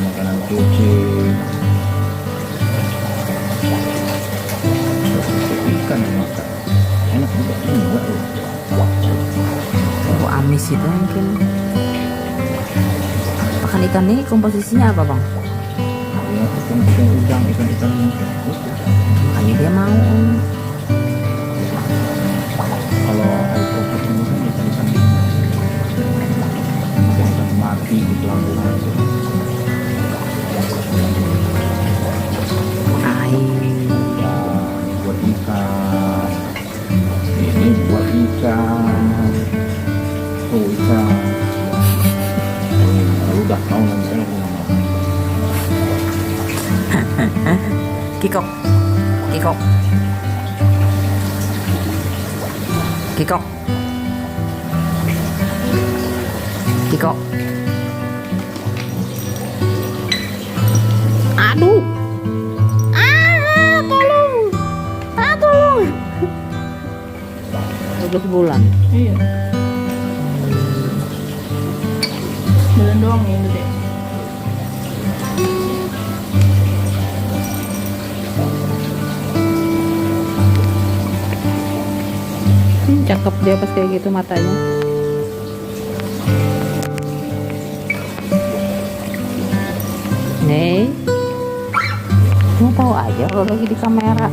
makanan kucing. Ikan yang makan enak juga enggak loh. Oh, amis itu mungkin. Makan ikan ini komposisinya apa bang? Ya ikan udang, ikan Makanya dia mau. kalau air kopi ini kan ikan mati di pelabuhan itu. Air. Ya, buat ikan, ini buat ikan, tuh ikan. Kalau udah tahu nanti kan aku mau makan. Kikok. Kikok. Kikok. Kikok. Aduh. Tolong. Tolong. Udah sebulan. Iya. Bulan doang ya gede. Cakep dia pas kayak gitu matanya. Nih, kamu tahu aja kalau lagi di kamera.